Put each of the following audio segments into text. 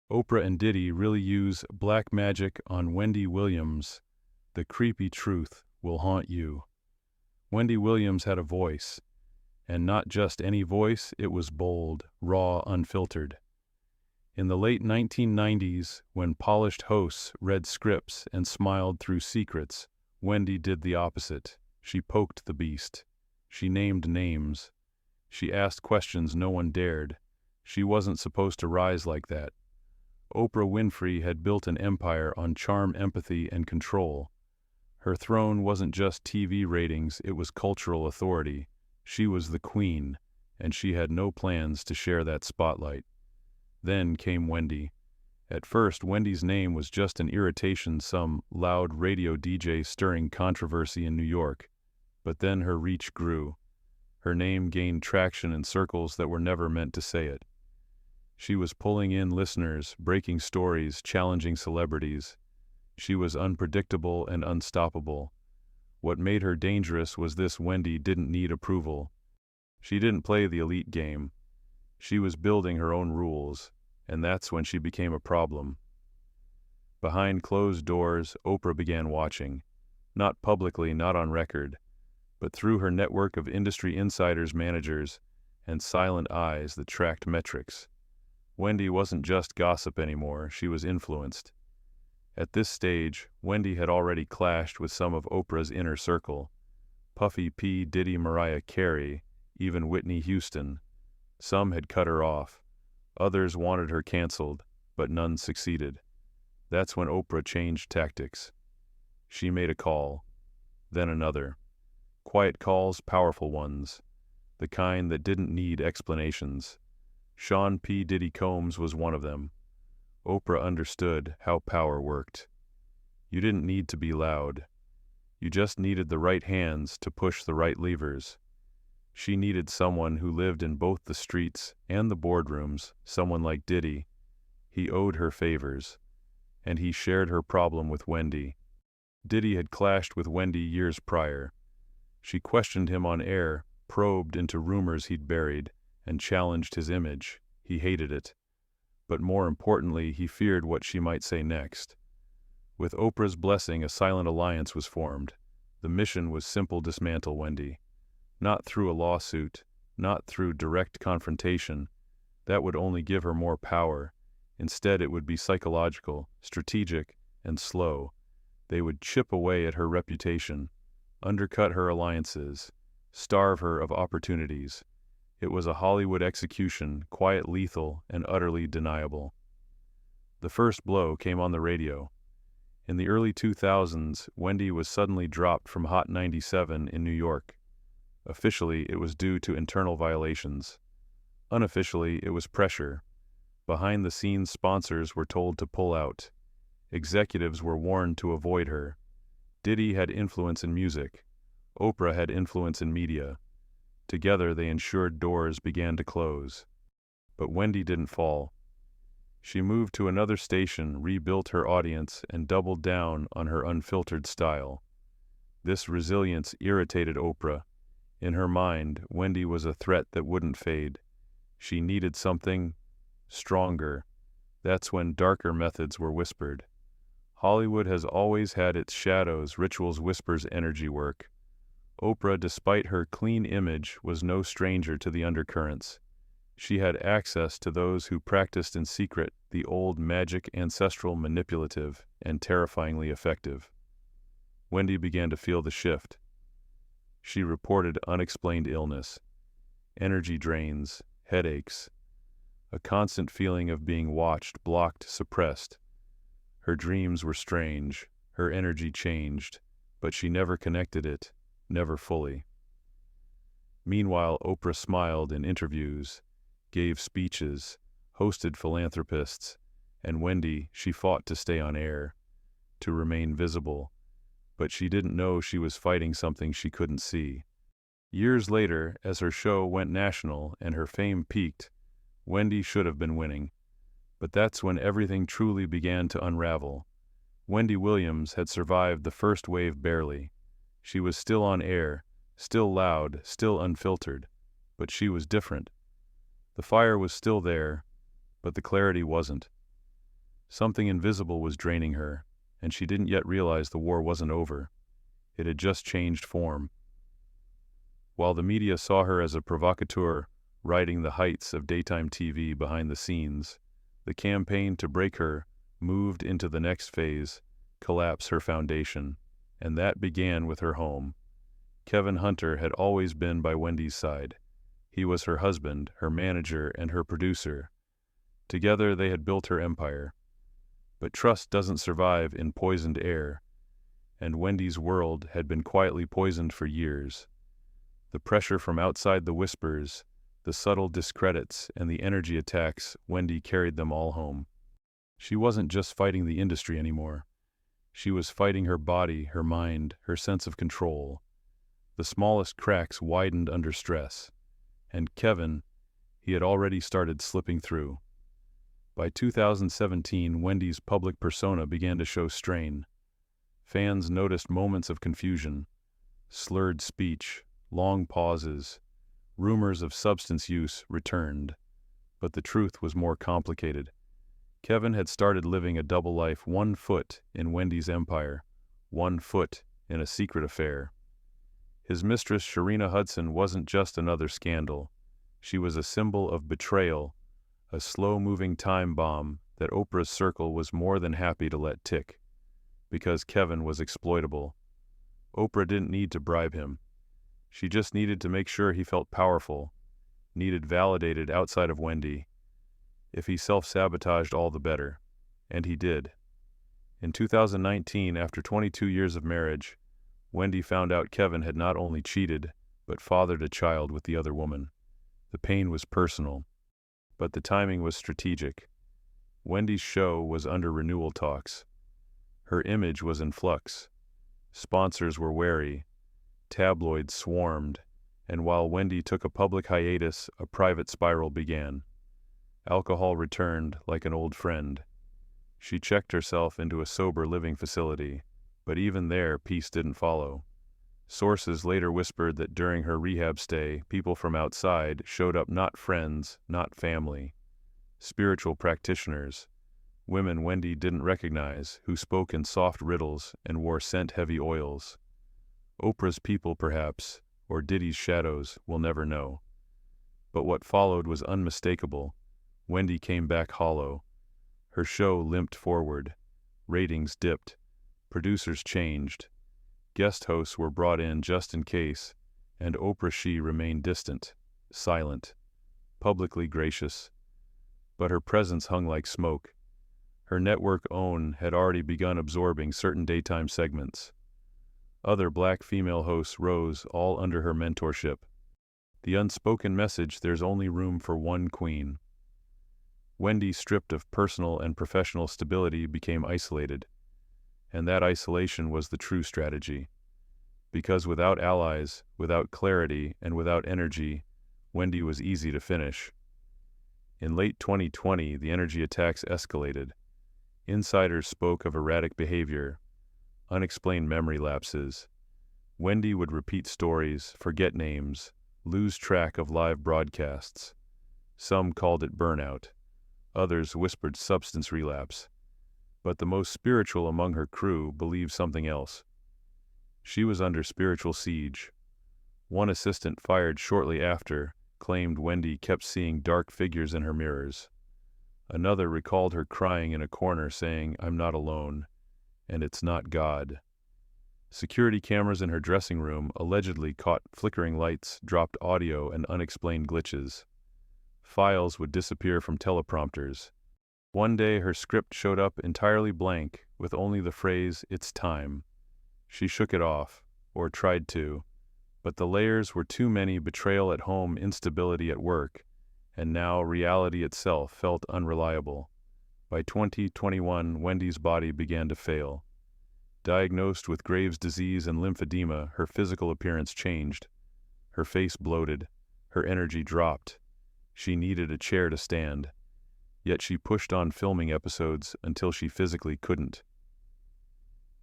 Oprah and Diddy really use black magic on Wendy Williams. The creepy truth will haunt you. Wendy Williams had a voice, and not just any voice, it was bold, raw, unfiltered. In the late 1990s, when polished hosts read scripts and smiled through secrets, Wendy did the opposite. She poked the beast. She named names. She asked questions no one dared. She wasn't supposed to rise like that. Oprah Winfrey had built an empire on charm, empathy, and control. Her throne wasn't just TV ratings, it was cultural authority. She was the queen, and she had no plans to share that spotlight. Then came Wendy. At first, Wendy's name was just an irritation, some loud radio DJ stirring controversy in New York. But then her reach grew. Her name gained traction in circles that were never meant to say it. She was pulling in listeners, breaking stories, challenging celebrities. She was unpredictable and unstoppable. What made her dangerous was this: Wendy didn't need approval. She didn't play the elite game. She was building her own rules, and that's when she became a problem. Behind closed doors, Oprah began watching. Not publicly, not on record, but through her network of industry insiders, managers, and silent eyes that tracked metrics. Wendy wasn't just gossip anymore, she was influenced. At this stage, Wendy had already clashed with some of Oprah's inner circle. Puffy P. Diddy, Mariah Carey, even Whitney Houston. Some had cut her off. Others wanted her canceled, but none succeeded. That's when Oprah changed tactics. She made a call, then another. Quiet calls, powerful ones. The kind that didn't need explanations. Sean P. Diddy Combs was one of them. Oprah understood how power worked. You didn't need to be loud. You just needed the right hands to push the right levers. She needed someone who lived in both the streets and the boardrooms, someone like Diddy. He owed her favors, and he shared her problem with Wendy. Diddy had clashed with Wendy years prior. She questioned him on air, probed into rumors he'd buried, and challenged his image. He hated it. But more importantly, he feared what she might say next. With Oprah's blessing, a silent alliance was formed. The mission was simple: dismantle Wendy. Not through a lawsuit, not through direct confrontation. That would only give her more power. Instead, it would be psychological, strategic, and slow. They would chip away at her reputation, undercut her alliances, starve her of opportunities. It was a Hollywood execution, quiet, lethal, and utterly deniable. The first blow came on the radio. In the early 2000s, Wendy was suddenly dropped from Hot 97 in New York. Officially, it was due to internal violations. Unofficially, it was pressure. Behind the scenes, sponsors were told to pull out. Executives were warned to avoid her. Diddy had influence in music. Oprah had influence in media. Together, they ensured doors began to close. But Wendy didn't fall. She moved to another station, rebuilt her audience, and doubled down on her unfiltered style. This resilience irritated Oprah. In her mind, Wendy was a threat that wouldn't fade. She needed something stronger. That's when darker methods were whispered. Hollywood has always had its shadows, rituals, whispers, energy work. Oprah, despite her clean image, was no stranger to the undercurrents. She had access to those who practiced in secret, the old magic, ancestral, manipulative, and terrifyingly effective. Wendy began to feel the shift. She reported unexplained illness, energy drains, headaches, a constant feeling of being watched, blocked, suppressed. Her dreams were strange, her energy changed, but she never connected it. Never fully. Meanwhile, Oprah smiled in interviews, gave speeches, hosted philanthropists, and Wendy, she fought to stay on air, to remain visible, but she didn't know she was fighting something she couldn't see. Years later, as her show went national and her fame peaked, Wendy should have been winning. But that's when everything truly began to unravel. Wendy Williams had survived the first wave barely. She was still on air, still loud, still unfiltered, but she was different. The fire was still there, but the clarity wasn't. Something invisible was draining her, and she didn't yet realize the war wasn't over. It had just changed form. While the media saw her as a provocateur riding the heights of daytime TV behind the scenes, the campaign to break her moved into the next phase, collapse her foundation, and that began with her home. Kevin Hunter had always been by Wendy's side. He was her husband, her manager, and her producer. Together they had built her empire. But trust doesn't survive in poisoned air, and Wendy's world had been quietly poisoned for years. The pressure from outside, the whispers, the subtle discredits, and the energy attacks, Wendy carried them all home. She wasn't just fighting the industry anymore. She was fighting her body, her mind, her sense of control. The smallest cracks widened under stress. And Kevin, he had already started slipping through. By 2017, Wendy's public persona began to show strain. Fans noticed moments of confusion, slurred speech, long pauses. Rumors of substance use returned. But the truth was more complicated. Kevin had started living a double life, 1 foot in Wendy's empire, 1 foot in a secret affair. His mistress, Sharina Hudson, wasn't just another scandal. She was a symbol of betrayal, a slow-moving time bomb that Oprah's circle was more than happy to let tick. Because Kevin was exploitable. Oprah didn't need to bribe him. She just needed to make sure he felt powerful, needed validated outside of Wendy. If he self-sabotaged, all the better. And he did. In 2019, after 22 years of marriage, Wendy found out Kevin had not only cheated, but fathered a child with the other woman. The pain was personal, but the timing was strategic. Wendy's show was under renewal talks. Her image was in flux. Sponsors were wary. Tabloids swarmed. And while Wendy took a public hiatus, a private spiral began. Alcohol returned like an old friend. She checked herself into a sober living facility, but even there, peace didn't follow. Sources later whispered that during her rehab stay, people from outside showed up, not friends, not family. Spiritual practitioners, women Wendy didn't recognize, who spoke in soft riddles and wore scent-heavy oils. Oprah's people, perhaps, or Diddy's shadows, we'll never know. But what followed was unmistakable. Wendy came back hollow. Her show limped forward. Ratings dipped. Producers changed. Guest hosts were brought in just in case, and Oprah remained distant, silent, publicly gracious. But her presence hung like smoke. Her network OWN had already begun absorbing certain daytime segments. Other black female hosts rose, all under her mentorship. The unspoken message: there's only room for one queen. Wendy, stripped of personal and professional stability, became isolated. And that isolation was the true strategy. Because without allies, without clarity, and without energy, Wendy was easy to finish. In late 2020, the energy attacks escalated. Insiders spoke of erratic behavior, unexplained memory lapses. Wendy would repeat stories, forget names, lose track of live broadcasts. Some called it burnout. Others whispered substance relapse. But the most spiritual among her crew believed something else. She was under spiritual siege. One assistant, fired shortly after, claimed Wendy kept seeing dark figures in her mirrors. Another recalled her crying in a corner saying, "I'm not alone, and it's not God." Security cameras in her dressing room allegedly caught flickering lights, dropped audio, and unexplained glitches. Files would disappear from teleprompters. One day her script showed up entirely blank, with only the phrase, "It's time." She shook it off, or tried to, but the layers were too many: betrayal at home, instability at work, and now reality itself felt unreliable. By 2021, Wendy's body began to fail. Diagnosed with Graves' disease and lymphedema, her physical appearance changed. Her face bloated, her energy dropped. She needed a chair to stand. Yet she pushed on filming episodes until she physically couldn't.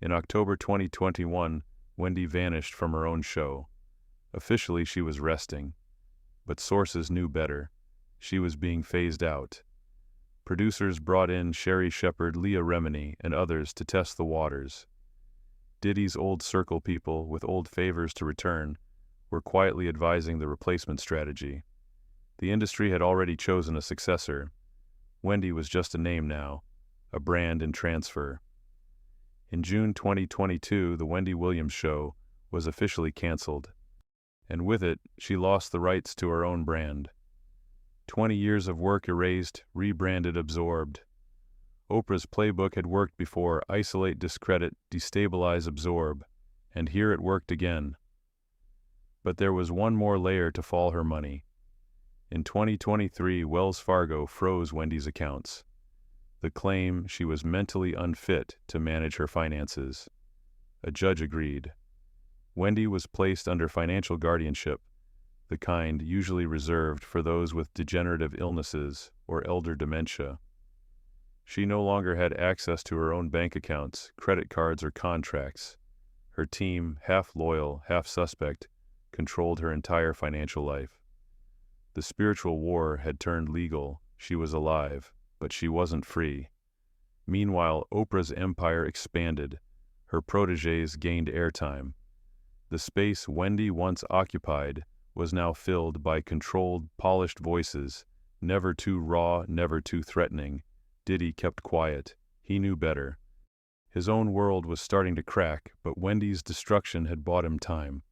In October 2021, Wendy vanished from her own show. Officially, she was resting. But sources knew better. She was being phased out. Producers brought in Sherry Shepherd, Leah Remini, and others to test the waters. Diddy's old circle people, with old favors to return, were quietly advising the replacement strategy. The industry had already chosen a successor. Wendy was just a name now, a brand in transfer. In June 2022, The Wendy Williams Show was officially canceled, and with it, she lost the rights to her own brand. 20 years of work erased, rebranded, absorbed. Oprah's playbook had worked before: isolate, discredit, destabilize, absorb, and here it worked again. But there was one more layer to fall her money. In 2023, Wells Fargo froze Wendy's accounts. The claim: she was mentally unfit to manage her finances. A judge agreed. Wendy was placed under financial guardianship, the kind usually reserved for those with degenerative illnesses or elder dementia. She no longer had access to her own bank accounts, credit cards, or contracts. Her team, half loyal, half suspect, controlled her entire financial life. The spiritual war had turned legal. She was alive, but she wasn't free. Meanwhile, Oprah's empire expanded. Her protégés gained airtime. The space Wendy once occupied was now filled by controlled, polished voices, never too raw, never too threatening. Diddy kept quiet. He knew better. His own world was starting to crack, but Wendy's destruction had bought him time.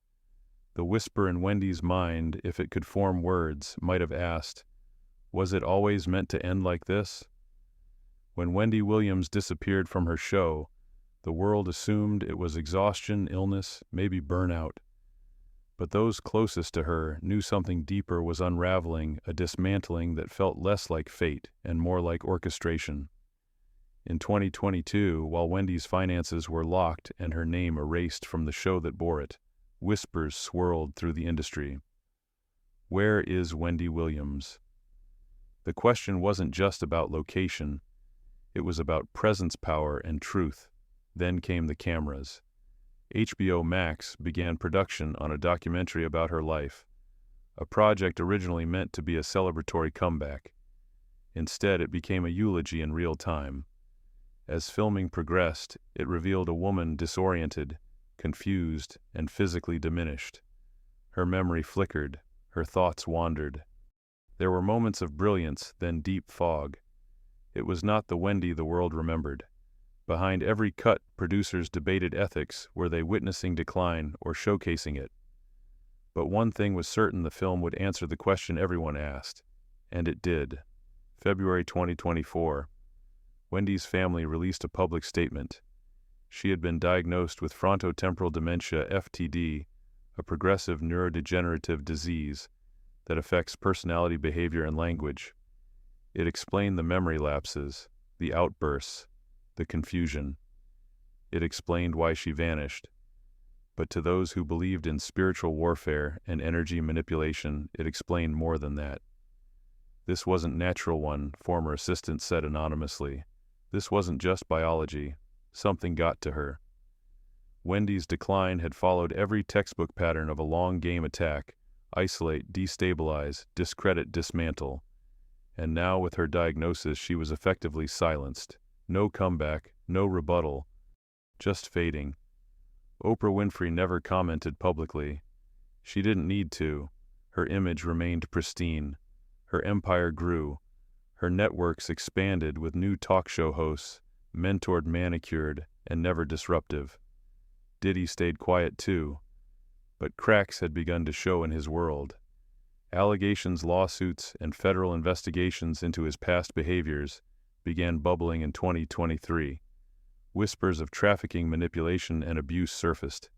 The whisper in Wendy's mind, if it could form words, might have asked, was it always meant to end like this? When Wendy Williams disappeared from her show, the world assumed it was exhaustion, illness, maybe burnout. But those closest to her knew something deeper was unraveling, a dismantling that felt less like fate and more like orchestration. In 2022, while Wendy's finances were locked and her name erased from the show that bore it, whispers swirled through the industry. Where is Wendy Williams? The question wasn't just about location. It was about presence, power, and truth. Then came the cameras. HBO Max began production on a documentary about her life, a project originally meant to be a celebratory comeback. Instead, it became a eulogy in real time. As filming progressed, it revealed a woman disoriented, confused, and physically diminished. Her memory flickered, her thoughts wandered. There were moments of brilliance, then deep fog. It was not the Wendy the world remembered. Behind every cut, producers debated ethics. Were they witnessing decline or showcasing it? But one thing was certain: the film would answer the question everyone asked. And it did. February 2024. Wendy's family released a public statement. She had been diagnosed with frontotemporal dementia, FTD, a progressive neurodegenerative disease that affects personality, behavior, and language. It explained the memory lapses, the outbursts, the confusion. It explained why she vanished. But to those who believed in spiritual warfare and energy manipulation, it explained more than that. This wasn't natural, one former assistant said anonymously. This wasn't just biology. Something got to her. Wendy's decline had followed every textbook pattern of a long game attack: isolate, destabilize, discredit, dismantle. And now, with her diagnosis, she was effectively silenced. No comeback, no rebuttal, just fading. Oprah Winfrey never commented publicly. She didn't need to. Her image remained pristine. Her empire grew. Her networks expanded with new talk show hosts, mentored, manicured, and never disruptive. Diddy stayed quiet too. But cracks had begun to show in his world. Allegations, lawsuits, and federal investigations into his past behaviors began bubbling in 2023. Whispers of trafficking, manipulation, and abuse surfaced.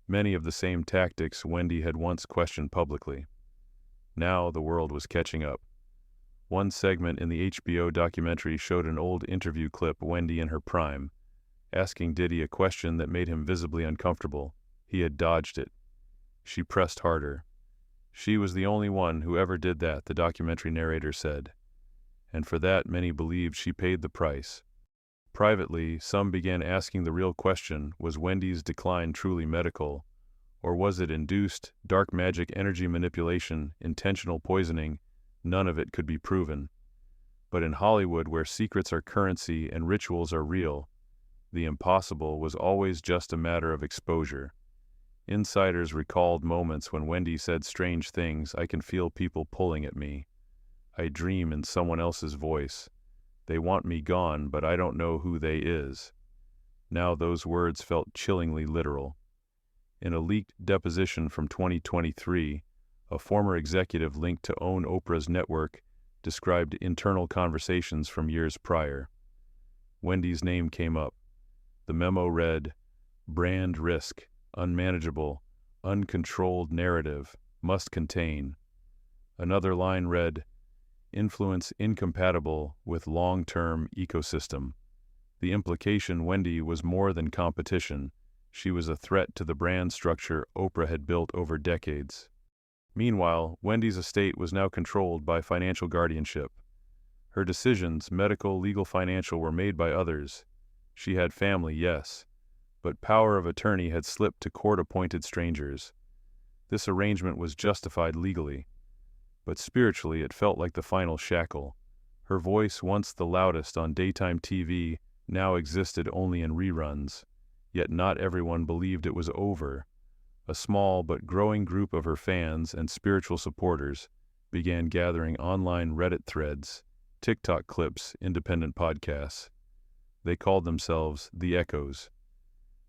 Many of the same tactics Wendy had once questioned publicly. Now the world was catching up. One segment in the HBO documentary showed an old interview clip, Wendy in her prime, asking Diddy a question that made him visibly uncomfortable. He had dodged it. She pressed harder. She was the only one who ever did that, the documentary narrator said. And for that, many believed she paid the price. Privately, some began asking the real question: was Wendy's decline truly medical? Or was it induced, dark magic, energy manipulation, intentional poisoning? None of it could be proven. But in Hollywood, where secrets are currency and rituals are real, the impossible was always just a matter of exposure. Insiders recalled moments when Wendy said strange things. "I can feel people pulling at me. I dream in someone else's voice. They want me gone, but I don't know who they is." Now those words felt chillingly literal. In a leaked deposition from 2023, a former executive linked to own Oprah's network described internal conversations from years prior. Wendy's name came up. The memo read, "Brand risk, unmanageable, uncontrolled narrative, must contain." Another line read, "Influence incompatible with long-term ecosystem." The implication: Wendy was more than competition. She was a threat to the brand structure Oprah had built over decades. Meanwhile, Wendy's estate was now controlled by financial guardianship. Her decisions, medical, legal, financial, were made by others. She had family, yes, but power of attorney had slipped to court-appointed strangers. This arrangement was justified legally, but spiritually it felt like the final shackle. Her voice, once the loudest on daytime TV, now existed only in reruns. Yet not everyone believed it was over. A small but growing group of her fans and spiritual supporters began gathering online Reddit threads, TikTok clips, independent podcasts. They called themselves the Echoes.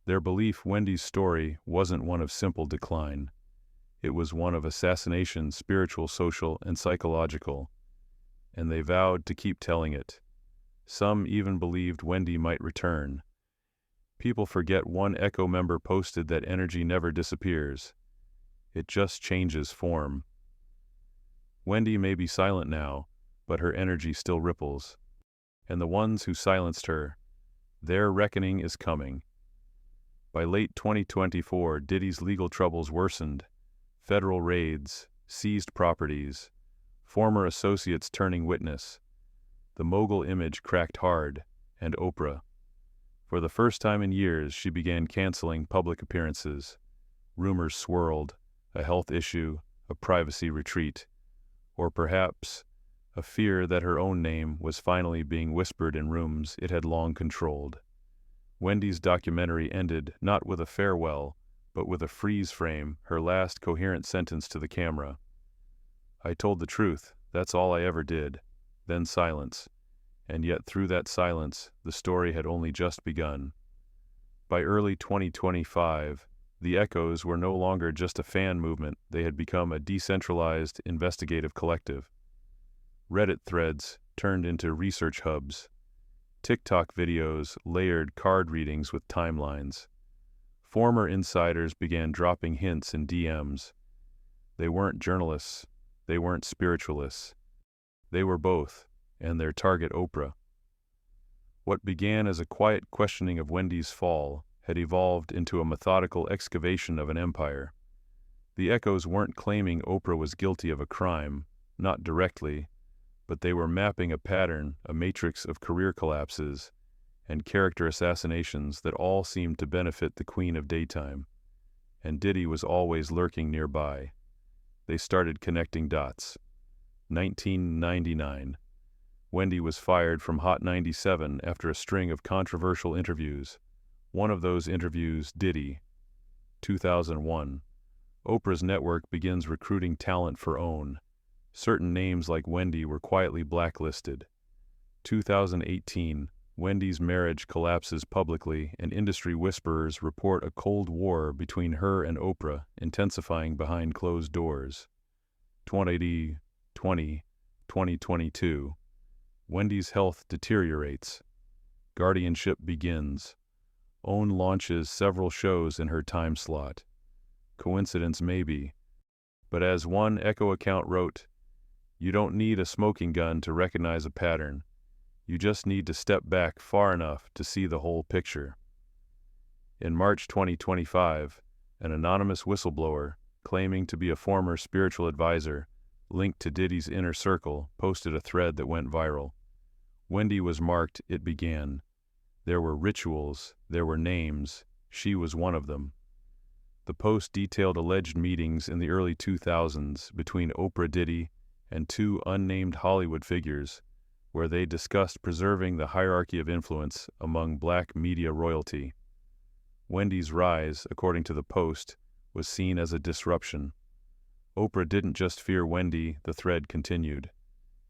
Their belief Wendy's story wasn't one of simple decline. It was one of assassination, spiritual, social, and psychological. And they vowed to keep telling it. Some even believed Wendy might return. People forget one Echo member posted that energy never disappears. It just changes form. Wendy may be silent now, but her energy still ripples. And the ones who silenced her, their reckoning is coming. By late 2024, Diddy's legal troubles worsened. Federal raids, seized properties, former associates turning witness. The mogul image cracked hard, and Oprah. For the first time in years, she began canceling public appearances. Rumors swirled, a health issue, a privacy retreat, or perhaps a fear that her own name was finally being whispered in rooms it had long controlled. Wendy's documentary ended not with a farewell, but with a freeze frame, her last coherent sentence to the camera. "I told the truth, that's all I ever did." Then silence. And yet through that silence, the story had only just begun. By early 2025, the Echoes were no longer just a fan movement. They had become a decentralized, investigative collective. Reddit threads turned into research hubs. TikTok videos layered card readings with timelines. Former insiders began dropping hints in DMs. They weren't journalists. They weren't spiritualists. They were both, and their target Oprah. What began as a quiet questioning of Wendy's fall had evolved into a methodical excavation of an empire. The Echoes weren't claiming Oprah was guilty of a crime, not directly, but they were mapping a pattern, a matrix of career collapses and character assassinations that all seemed to benefit the Queen of Daytime. And Diddy was always lurking nearby. They started connecting dots. 1999. Wendy was fired from Hot 97 after a string of controversial interviews. One of those interviews, Diddy. 2001. Oprah's network begins recruiting talent for OWN. Certain names like Wendy were quietly blacklisted. 2018. Wendy's marriage collapses publicly, and industry whisperers report a cold war between her and Oprah, intensifying behind closed doors. 2022. Wendy's health deteriorates. Guardianship begins. OWN launches several shows in her time slot. Coincidence maybe, but as one Echo account wrote, "You don't need a smoking gun to recognize a pattern. You just need to step back far enough to see the whole picture." In March 2025, an anonymous whistleblower, claiming to be a former spiritual advisor linked to Diddy's inner circle, posted a thread that went viral. Wendy was marked, it began. There were rituals, there were names, she was one of them. The post detailed alleged meetings in the early 2000s between Oprah, Diddy, and two unnamed Hollywood figures, where they discussed preserving the hierarchy of influence among black media royalty. Wendy's rise, according to the Post, was seen as a disruption. Oprah didn't just fear Wendy, the thread continued.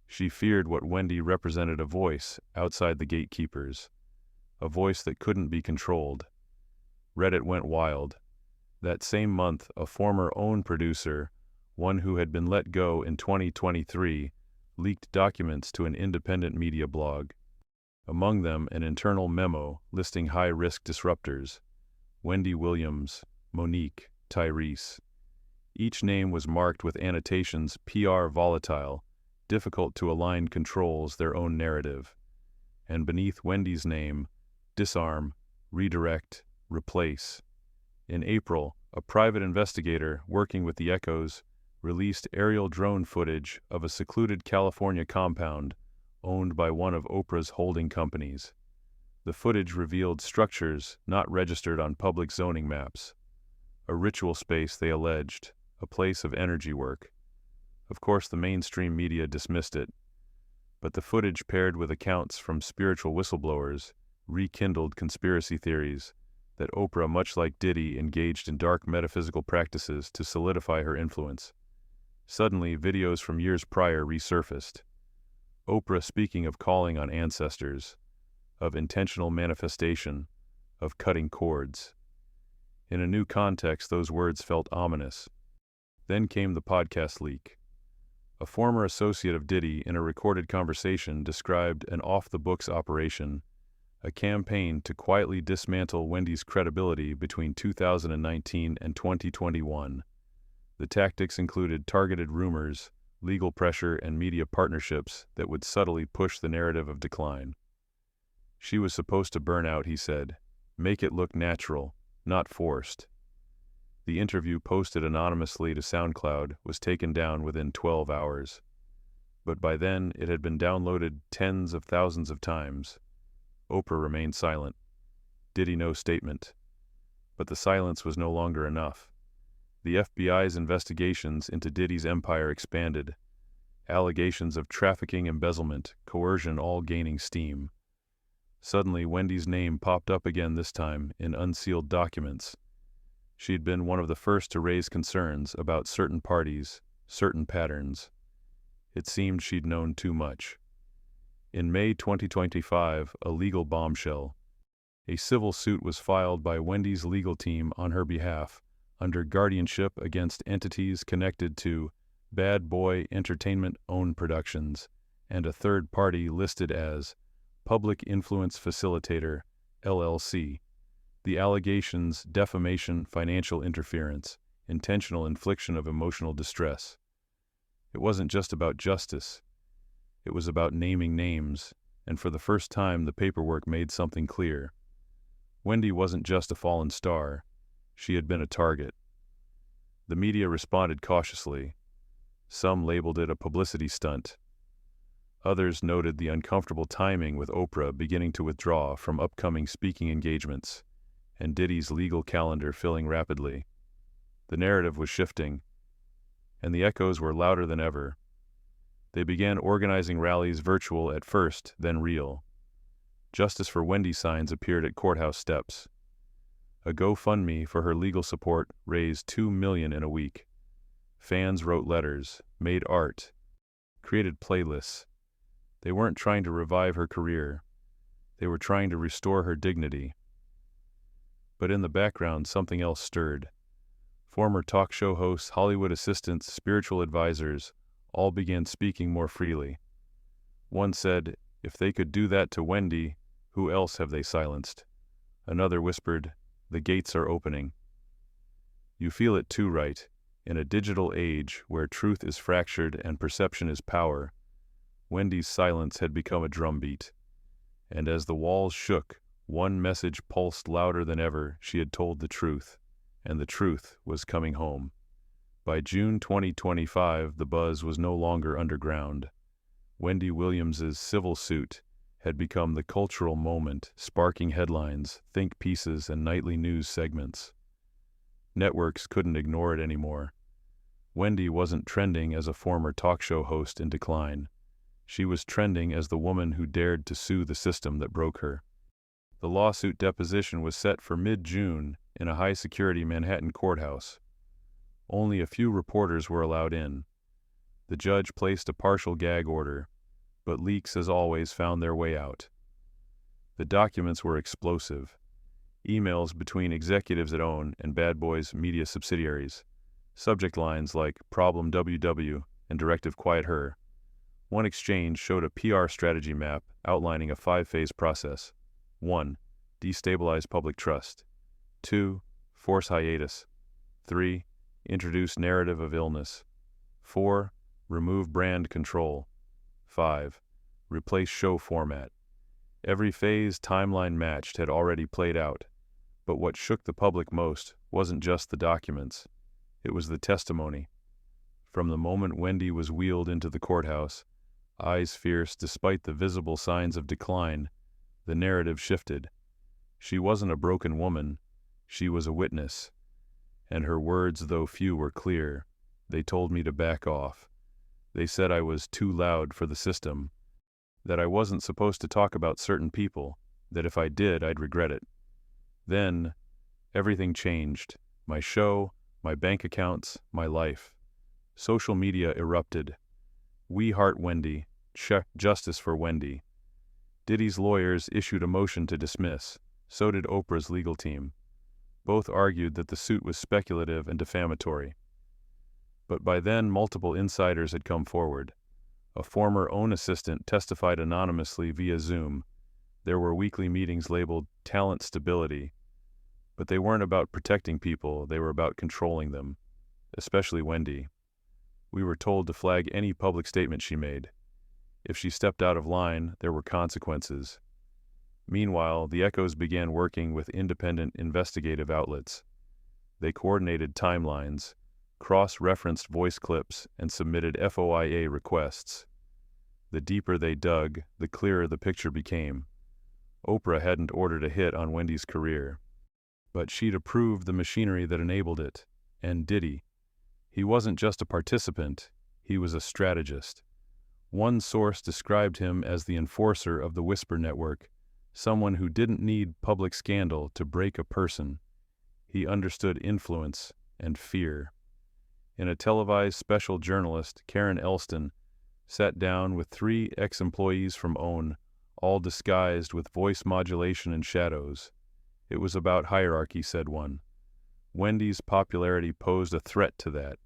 She feared what Wendy represented: a voice outside the gatekeepers, a voice that couldn't be controlled. Reddit went wild. That same month, a former OWN producer, one who had been let go in 2023, leaked documents to an independent media blog. Among them, an internal memo listing high-risk disruptors: Wendy Williams, Monique, Tyrese. Each name was marked with annotations: PR volatile, difficult to align, controls their own narrative. And beneath Wendy's name, disarm, redirect, replace. In April, a private investigator working with the Echoes released aerial drone footage of a secluded California compound owned by one of Oprah's holding companies. The footage revealed structures not registered on public zoning maps. A ritual space, they alleged, a place of energy work. Of course, the mainstream media dismissed it, but the footage, paired with accounts from spiritual whistleblowers, rekindled conspiracy theories that Oprah, much like Diddy, engaged in dark metaphysical practices to solidify her influence. Suddenly, videos from years prior resurfaced. Oprah speaking of calling on ancestors, of intentional manifestation, of cutting cords. In a new context, those words felt ominous. Then came the podcast leak. A former associate of Diddy, in a recorded conversation, described an off-the-books operation, a campaign to quietly dismantle Wendy's credibility between 2019 and 2021. The tactics included targeted rumors, legal pressure, and media partnerships that would subtly push the narrative of decline. She was supposed to burn out, he said. Make it look natural, not forced. The interview, posted anonymously to SoundCloud, was taken down within 12 hours. But by then, it had been downloaded tens of thousands of times. Oprah remained silent. Diddy no statement. But the silence was no longer enough. The FBI's investigations into Diddy's empire expanded. Allegations of trafficking, embezzlement, coercion, all gaining steam. Suddenly, Wendy's name popped up again, this time in unsealed documents. She'd been one of the first to raise concerns about certain parties, certain patterns. It seemed she'd known too much. In May 2025, a legal bombshell. A civil suit was filed by Wendy's legal team on her behalf, under guardianship against entities connected to Bad Boy Entertainment OWN Productions and a third party listed as Public Influence Facilitator, LLC. The allegations: defamation, financial interference, intentional infliction of emotional distress. It wasn't just about justice. It was about naming names, and for the first time the paperwork made something clear. Wendy wasn't just a fallen star. She had been a target. The media responded cautiously. Some labeled it a publicity stunt. Others noted the uncomfortable timing, with Oprah beginning to withdraw from upcoming speaking engagements, and Diddy's legal calendar filling rapidly. The narrative was shifting, and the echoes were louder than ever. They began organizing rallies, virtual at first, then real. Justice for Wendy signs appeared at courthouse steps. A GoFundMe for her legal support raised $2 million in a week. Fans wrote letters, made art, created playlists. They weren't trying to revive her career. They were trying to restore her dignity. But in the background, something else stirred. Former talk show hosts, Hollywood assistants, spiritual advisors, all began speaking more freely. One said, "If they could do that to Wendy, who else have they silenced?" Another whispered, "The gates are opening." You feel it too, right? In a digital age where truth is fractured and perception is power, Wendy's silence had become a drumbeat. And as the walls shook, one message pulsed louder than ever: she had told the truth, and the truth was coming home. By June 2025, the buzz was no longer underground. Wendy Williams's civil suit had become the cultural moment, sparking headlines, think pieces, and nightly news segments. Networks couldn't ignore it anymore. Wendy wasn't trending as a former talk show host in decline. She was trending as the woman who dared to sue the system that broke her. The lawsuit deposition was set for mid-June in a high-security Manhattan courthouse. Only a few reporters were allowed in. The judge placed a partial gag order, but leaks as always found their way out. The documents were explosive. Emails between executives at OWN and Bad Boys media subsidiaries. Subject lines like Problem WW and Directive Quiet Her. One exchange showed a PR strategy map outlining a 5-phase process. 1. Destabilize public trust. 2. Force hiatus. 3. Introduce narrative of illness. 4. Remove brand control. 5. Replace show format. Every phase timeline matched had already played out, but what shook the public most wasn't just the documents. It was the testimony. From the moment Wendy was wheeled into the courthouse, eyes fierce despite the visible signs of decline, the narrative shifted. She wasn't a broken woman, she was a witness. And her words, though few, were clear. They told me to back off. They said I was too loud for the system, that I wasn't supposed to talk about certain people, that if I did, I'd regret it. Then, everything changed. My show, my bank accounts, my life. Social media erupted. We heart Wendy. Justice for Wendy. Diddy's lawyers issued a motion to dismiss. So did Oprah's legal team. Both argued that the suit was speculative and defamatory. But by then, multiple insiders had come forward. A former OWN assistant testified anonymously via Zoom. There were weekly meetings labeled talent stability. But they weren't about protecting people, they were about controlling them, especially Wendy. We were told to flag any public statement she made. If she stepped out of line, there were consequences. Meanwhile, the Echoes began working with independent investigative outlets. They coordinated timelines, cross-referenced voice clips, and submitted FOIA requests. The deeper they dug, the clearer the picture became. Oprah hadn't ordered a hit on Wendy's career, but she'd approved the machinery that enabled it. And Diddy. He wasn't just a participant, he was a strategist. One source described him as the enforcer of the Whisper Network, someone who didn't need public scandal to break a person. He understood influence and fear. In a televised special, journalist, Karen Elston, sat down with 3 ex-employees from OWN, all disguised with voice modulation and shadows. It was about hierarchy, said one. Wendy's popularity posed a threat to that.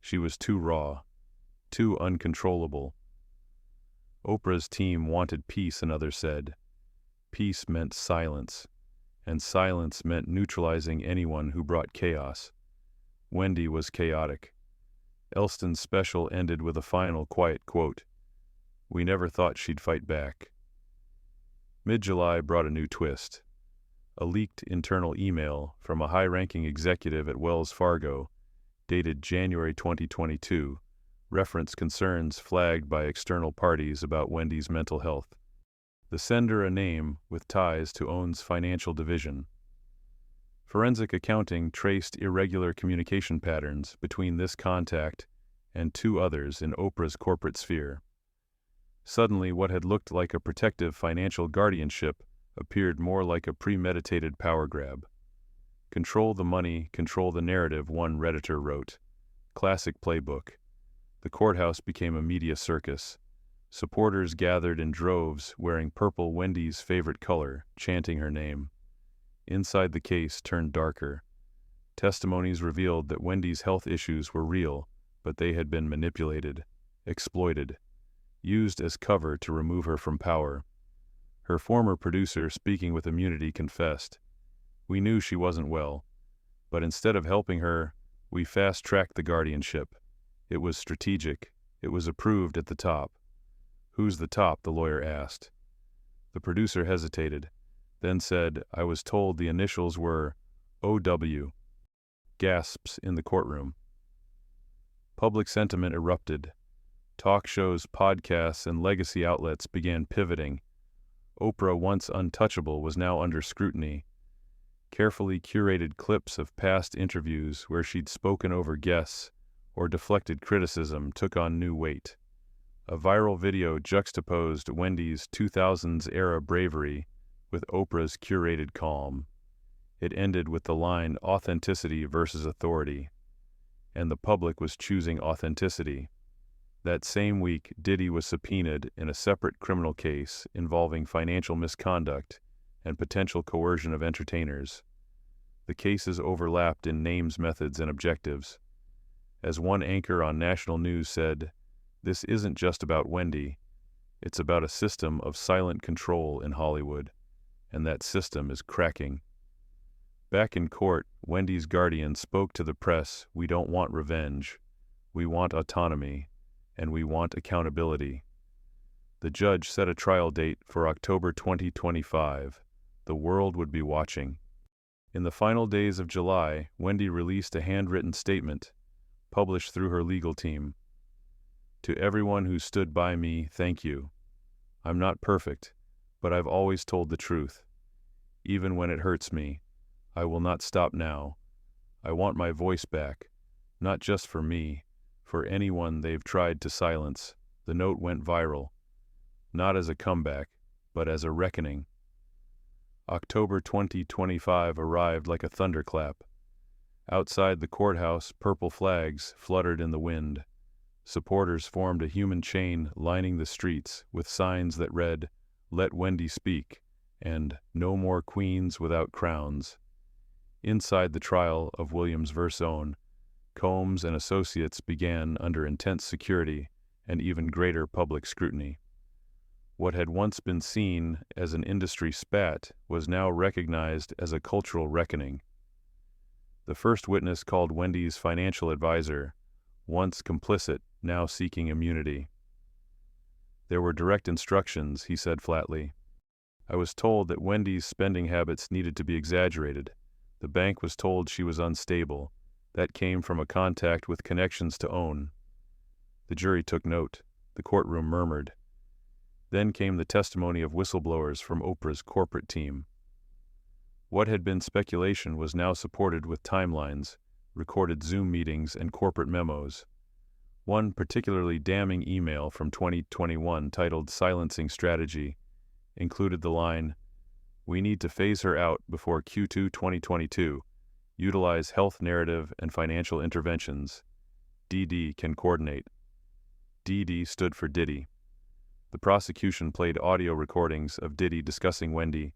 She was too raw, too uncontrollable. Oprah's team wanted peace, another said. Peace meant silence, and silence meant neutralizing anyone who brought chaos. Wendy was chaotic. Elston's special ended with a final quiet quote. We never thought she'd fight back. Mid-July brought a new twist. A leaked internal email from a high-ranking executive at Wells Fargo, dated January 2022, referenced concerns flagged by external parties about Wendy's mental health. The sender a name with ties to OWN's financial division. Forensic accounting traced irregular communication patterns between this contact and 2 others in Oprah's corporate sphere. Suddenly, what had looked like a protective financial guardianship appeared more like a premeditated power grab. Control the money, control the narrative, one Redditor wrote. Classic playbook. The courthouse became a media circus. Supporters gathered in droves wearing purple, Wendy's favorite color, chanting her name. Inside, the case turned darker. Testimonies revealed that Wendy's health issues were real, but they had been manipulated, exploited, used as cover to remove her from power. Her former producer, speaking with immunity, confessed, "We knew she wasn't well, but instead of helping her, we fast-tracked the guardianship. It was strategic. It was approved at the top." "Who's the top?" the lawyer asked. The producer hesitated, then said, "I was told the initials were OW." Gasps in the courtroom. Public sentiment erupted. Talk shows, podcasts, and legacy outlets began pivoting. Oprah, once untouchable, was now under scrutiny. Carefully curated clips of past interviews where she'd spoken over guests or deflected criticism took on new weight. A viral video juxtaposed Wendy's 2000s-era bravery with Oprah's curated calm. It ended with the line "authenticity versus authority," and the public was choosing authenticity. That same week, Diddy was subpoenaed in a separate criminal case involving financial misconduct and potential coercion of entertainers. The cases overlapped in names, methods, and objectives. As one anchor on national news said, "This isn't just about Wendy, it's about a system of silent control in Hollywood, and that system is cracking." Back in court, Wendy's guardian spoke to the press, "We don't want revenge, we want autonomy, and we want accountability." The judge set a trial date for October 2025. The world would be watching. In the final days of July, Wendy released a handwritten statement, published through her legal team. "To everyone who stood by me, thank you. I'm not perfect, but I've always told the truth. Even when it hurts me, I will not stop now. I want my voice back, not just for me, for anyone they've tried to silence." The note went viral, not as a comeback, but as a reckoning. October 2025 arrived like a thunderclap. Outside the courthouse, purple flags fluttered in the wind. Supporters formed a human chain lining the streets with signs that read, "Let Wendy speak," and "No more queens without crowns." Inside the trial of Williams vs. Own, Combs and Associates began under intense security and even greater public scrutiny. What had once been seen as an industry spat was now recognized as a cultural reckoning. The first witness called Wendy's financial advisor, once complicit, now seeking immunity. "There were direct instructions," he said flatly. "I was told that Wendy's spending habits needed to be exaggerated. The bank was told she was unstable. That came from a contact with connections to Own." The jury took note. The courtroom murmured. Then came the testimony of whistleblowers from Oprah's corporate team. What had been speculation was now supported with timelines, recorded Zoom meetings, and corporate memos. One particularly damning email from 2021 titled "Silencing Strategy" included the line, "We need to phase her out before Q2 2022. Utilize health narrative and financial interventions. DD can coordinate." DD stood for Diddy. The prosecution played audio recordings of Diddy discussing Wendy.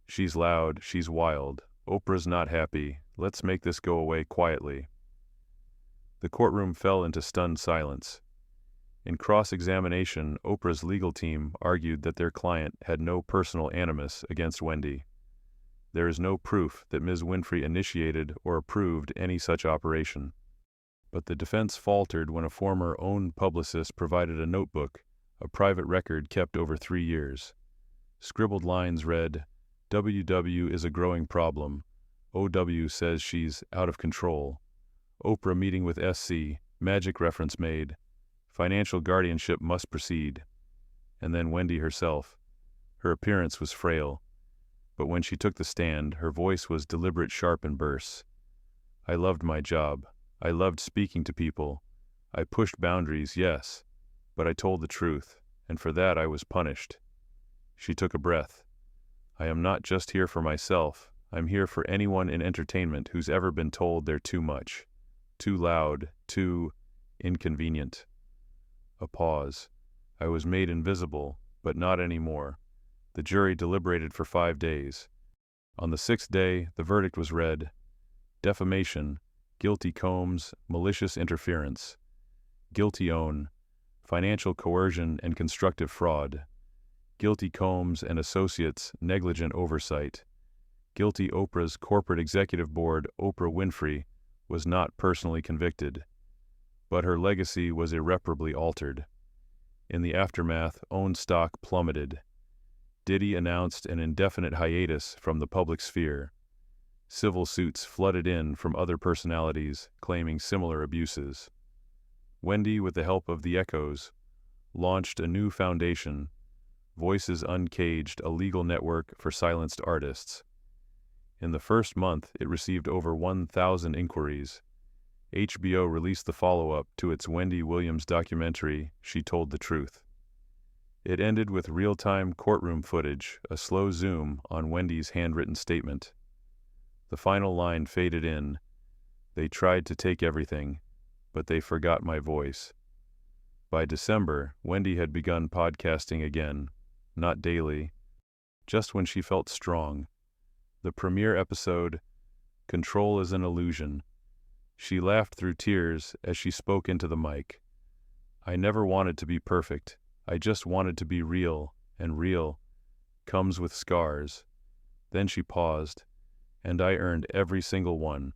"She's loud, she's wild. Oprah's not happy. Let's make this go away quietly." The courtroom fell into stunned silence. In cross-examination, Oprah's legal team argued that their client had no personal animus against Wendy. There is no proof that Ms. Winfrey initiated or approved any such operation. But the defense faltered when a former Own publicist provided a notebook, a private record kept over 3 years. Scribbled lines read, "WW is a growing problem. OW says she's out of control. Oprah meeting with SC, magic reference made. Financial guardianship must proceed." And then Wendy herself. Her appearance was frail, but when she took the stand, her voice was deliberate, sharp, and bursts. "I loved my job. I loved speaking to people. I pushed boundaries, yes, but I told the truth, and for that I was punished." She took a breath. "I am not just here for myself. I'm here for anyone in entertainment who's ever been told they're too much, too loud, too inconvenient." A pause. "I was made invisible, but not anymore." The jury deliberated for 5 days. On the 6th day, the verdict was read. Defamation, guilty Combs, malicious interference. Guilty Own, financial coercion and constructive fraud. Guilty Combs and Associates, negligent oversight. Guilty Oprah's corporate executive board, Oprah Winfrey, was not personally convicted, but her legacy was irreparably altered. In the aftermath, Own stock plummeted. Diddy announced an indefinite hiatus from the public sphere. Civil suits flooded in from other personalities claiming similar abuses. Wendy, with the help of the Echoes, launched a new foundation, Voices Uncaged, a legal network for silenced artists. In the first month, it received over 1,000 inquiries. HBO released the follow-up to its Wendy Williams documentary, She Told the Truth. It ended with real-time courtroom footage, a slow zoom on Wendy's handwritten statement. The final line faded in. They tried to take everything, but they forgot my voice. By December, Wendy had begun podcasting again, not daily, just when she felt strong. The premiere episode, Control is an Illusion. She laughed through tears as she spoke into the mic. I never wanted to be perfect. I just wanted to be real, and real comes with scars. Then she paused, and I earned every single one.